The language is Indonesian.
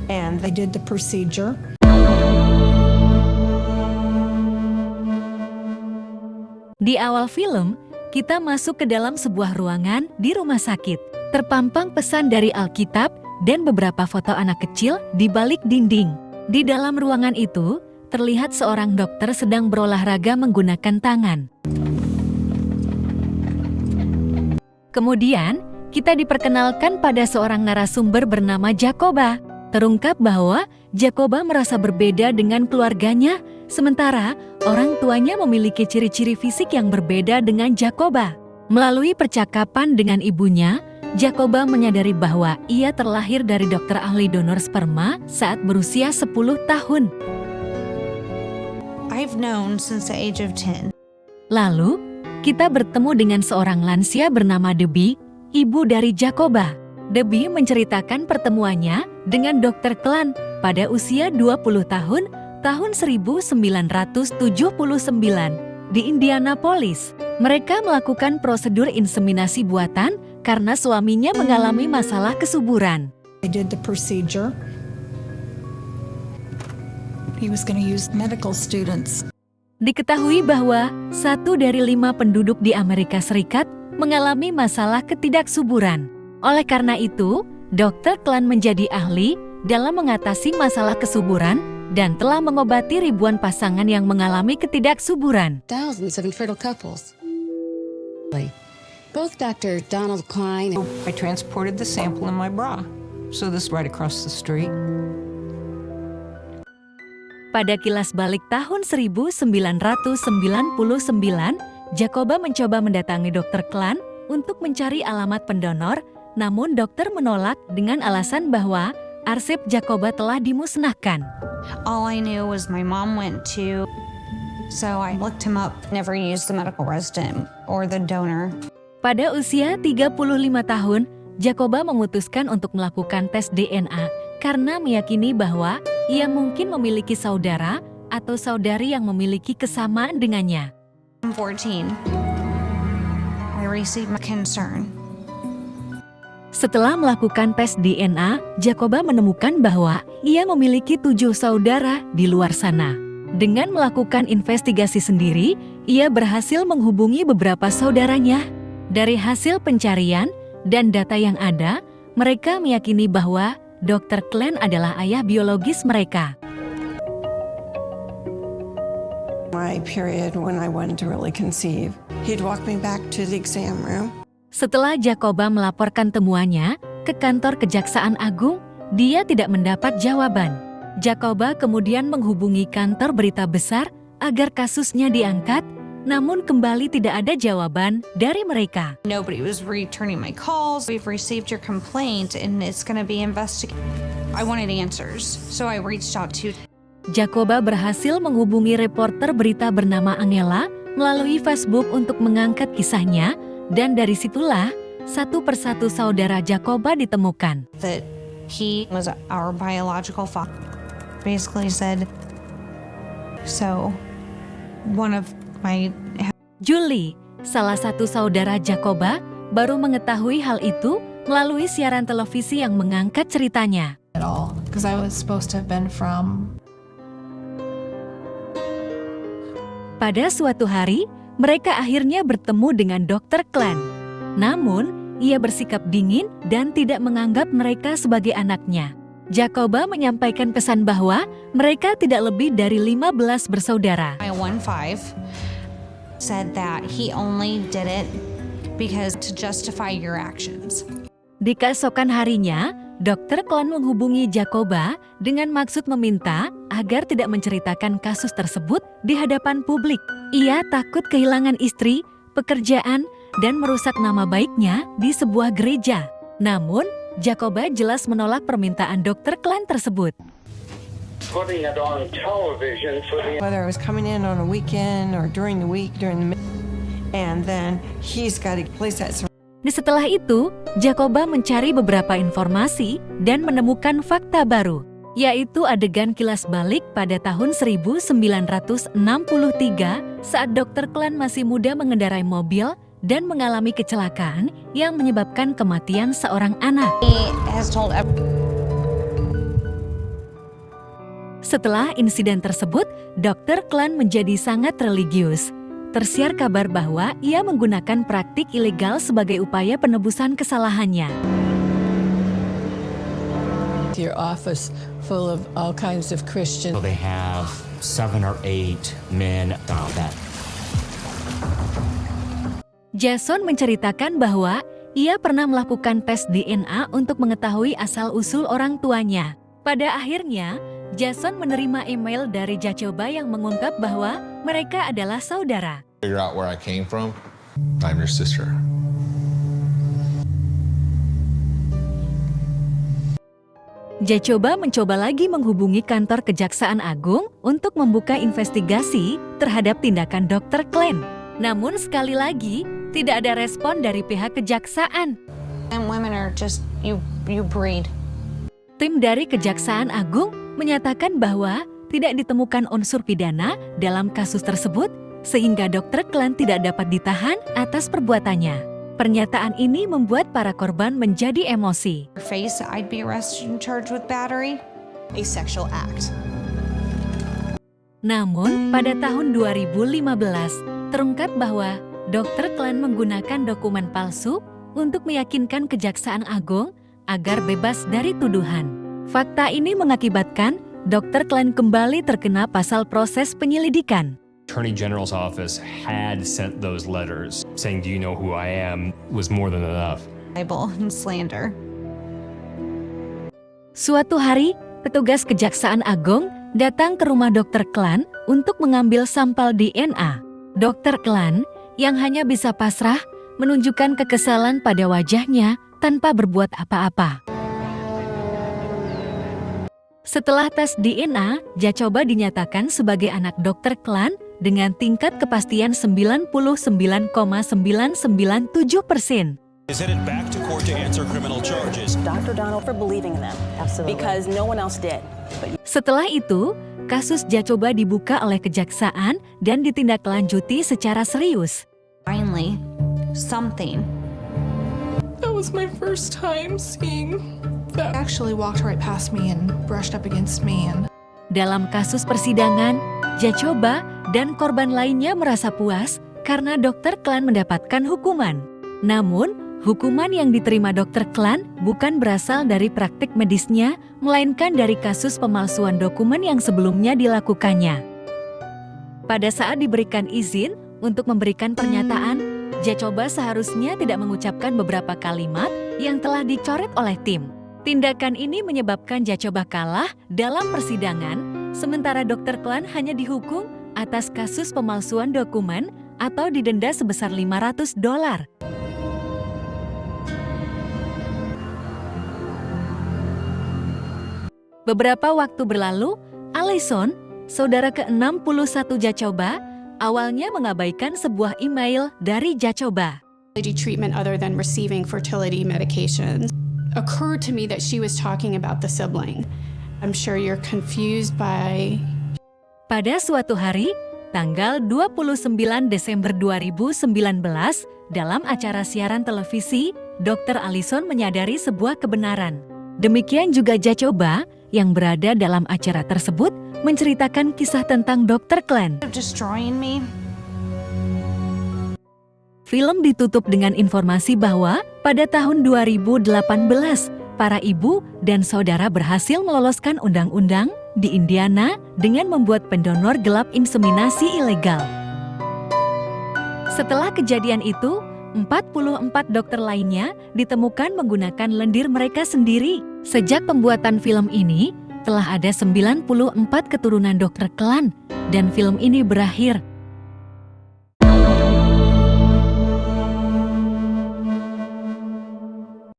and they did the procedure. Di awal film, kita masuk ke dalam sebuah ruangan di rumah sakit. Terpampang pesan dari Alkitab dan beberapa foto anak kecil di balik dinding. Di dalam ruangan itu, terlihat seorang dokter sedang berolahraga menggunakan tangan. Kemudian, kita diperkenalkan pada seorang narasumber bernama Jacoba. Terungkap bahwa Jacoba merasa berbeda dengan keluarganya, sementara orang tuanya memiliki ciri-ciri fisik yang berbeda dengan Jacoba. Melalui percakapan dengan ibunya, Jacoba menyadari bahwa ia terlahir dari dokter ahli donor sperma saat berusia 10 tahun. I've known since the age of 10. Lalu, kita bertemu dengan seorang lansia bernama Debbie, ibu dari Jacoba. Debbie menceritakan pertemuannya dengan Dr. Klan pada usia 20 tahun 1979 di Indianapolis. Mereka melakukan prosedur inseminasi buatan karena suaminya mengalami masalah kesuburan. They did the procedure. He was going to use medical students. Diketahui bahwa 1 dari 5 penduduk di Amerika Serikat mengalami masalah ketidaksuburan. Oleh karena itu, Dr. Klan menjadi ahli dalam mengatasi masalah kesuburan dan telah mengobati ribuan pasangan yang mengalami ketidaksuburan. Thousands of infertile couples. Both Dr. Donald Klein and I transported the sample in my bra. So this right across the street. Pada kilas balik tahun 1999, Jacoba mencoba mendatangi Dr. Klan untuk mencari alamat pendonor, namun dokter menolak dengan alasan bahwa arsip Jacoba telah dimusnahkan. All I knew was my mom went to, so I looked him up. Never used the medical resident or the donor. Pada usia 35 tahun, Jacoba memutuskan untuk melakukan tes DNA karena meyakini bahwa ia mungkin memiliki saudara atau saudari yang memiliki kesamaan dengannya. I'm 14. I received my concern. Setelah melakukan tes DNA, Jacoba menemukan bahwa ia memiliki 7 saudara di luar sana. Dengan melakukan investigasi sendiri, ia berhasil menghubungi beberapa saudaranya. Dari hasil pencarian dan data yang ada, mereka meyakini bahwa Dr. Klan adalah ayah biologis mereka. My period when I wanted to really conceive. He'd walk me back to the exam room. Setelah Jacoba melaporkan temuannya ke kantor Kejaksaan Agung, dia tidak mendapat jawaban. Jacoba kemudian menghubungi kantor berita besar agar kasusnya diangkat, namun kembali tidak ada jawaban dari mereka. Nobody was returning my calls. We've received your complaint and it's going to be investigated. I wanted answers, so I reached out to. Jacoba berhasil menghubungi reporter berita bernama Angela melalui Facebook untuk mengangkat kisahnya, dan dari situlah satu persatu saudara Jacoba ditemukan. That he was our biological father. Basically said, so one of my. Julie, salah satu saudara Jacoba, baru mengetahui hal itu melalui siaran televisi yang mengangkat ceritanya. At all, because I was supposed to have been from. Pada suatu hari, mereka akhirnya bertemu dengan Dr. Klan. Namun, ia bersikap dingin dan tidak menganggap mereka sebagai anaknya. Jacoba menyampaikan pesan bahwa mereka tidak lebih dari 15 bersaudara. My 1-5 said that he only did it because to justify your actions. Di keesokan harinya, Dr. Klan menghubungi Jacoba dengan maksud meminta agar tidak menceritakan kasus tersebut di hadapan publik. Ia takut kehilangan istri, pekerjaan, dan merusak nama baiknya di sebuah gereja. Namun, Jacoba jelas menolak permintaan Dr. Klan tersebut. Putting it on television for the Whether I was coming in on a weekend or during the week, and then he's got to place that. Di setelah itu, Jacoba mencari beberapa informasi dan menemukan fakta baru, yaitu adegan kilas balik pada tahun 1963 saat Dr. Klan masih muda mengendarai mobil dan mengalami kecelakaan yang menyebabkan kematian seorang anak. He has told Setelah insiden tersebut, Dr. Klan menjadi sangat religius. Tersiar kabar bahwa ia menggunakan praktik ilegal sebagai upaya penebusan kesalahannya. Your office full of all kinds of Christians. So they have 7 or 8 men that. Jason menceritakan bahwa ia pernah melakukan tes DNA untuk mengetahui asal-usul orang tuanya. Pada akhirnya, Jason menerima email dari Jacoba yang mengungkap bahwa mereka adalah saudara. Figure out where I came from. I'm your sister. Jacoba mencoba lagi menghubungi kantor Kejaksaan Agung untuk membuka investigasi terhadap tindakan Dr. Klan. Namun sekali lagi, tidak ada respon dari pihak kejaksaan. And women are just, you breed. Tim dari Kejaksaan Agung menyatakan bahwa tidak ditemukan unsur pidana dalam kasus tersebut, sehingga Dr. Klan tidak dapat ditahan atas perbuatannya. Pernyataan ini membuat para korban menjadi emosi. Face, I'd be arrested and charged with battery. A sexual act. Namun, pada tahun 2015, terungkap bahwa Dr. Klan menggunakan dokumen palsu untuk meyakinkan Kejaksaan Agung agar bebas dari tuduhan. Fakta ini mengakibatkan Dr. Klan kembali terkena pasal proses penyelidikan. Attorney General's office had sent those letters saying, "Do you know who I am?" was more than enough. Libel and slander. Suatu hari, petugas Kejaksaan Agung datang ke rumah Dr. Klan untuk mengambil sampel DNA. Dr. Klan yang hanya bisa pasrah menunjukkan kekesalan pada wajahnya tanpa berbuat apa-apa. Setelah tes DNA, Jacoba dinyatakan sebagai anak Dr. Klan dengan tingkat kepastian 99,997%. Is headed back to court to answer criminal charges. Dr. Donald for believing in them. Absolutely. Because no one else did. Setelah itu, kasus Jacoba dibuka oleh kejaksaan dan ditindaklanjuti secara serius. Finally, something. That was my first time seeing that. Actually walked right past me and brushed up against me. Dalam kasus persidangan, Jacoba dan korban lainnya merasa puas karena Dr. Klan mendapatkan hukuman. Namun, hukuman yang diterima Dr. Klan bukan berasal dari praktik medisnya, melainkan dari kasus pemalsuan dokumen yang sebelumnya dilakukannya. Pada saat diberikan izin untuk memberikan pernyataan, Jacoba seharusnya tidak mengucapkan beberapa kalimat yang telah dicoret oleh tim. Tindakan ini menyebabkan Jacoba kalah dalam persidangan, sementara Dr. Klan hanya dihukum atas kasus pemalsuan dokumen atau didenda sebesar $500. Beberapa waktu berlalu, Allison, saudara ke-61 Jacoba, awalnya mengabaikan sebuah email dari Jacoba. Treatment other than receiving fertility medications. Occurred to me that she was talking about the sibling. I'm sure you're confused by. Pada suatu hari, tanggal 29 Desember 2019, dalam acara siaran televisi, Dr. Allison menyadari sebuah kebenaran. Demikian juga Jacoba yang berada dalam acara tersebut menceritakan kisah tentang Dr. Klan. Film ditutup dengan informasi bahwa pada tahun 2018, para ibu dan saudara berhasil meloloskan undang-undang di Indiana dengan membuat pendonor gelap inseminasi ilegal. Setelah kejadian itu, 44 dokter lainnya ditemukan menggunakan lendir mereka sendiri. Sejak pembuatan film ini, telah ada 94 keturunan Dr. Klan, dan film ini berakhir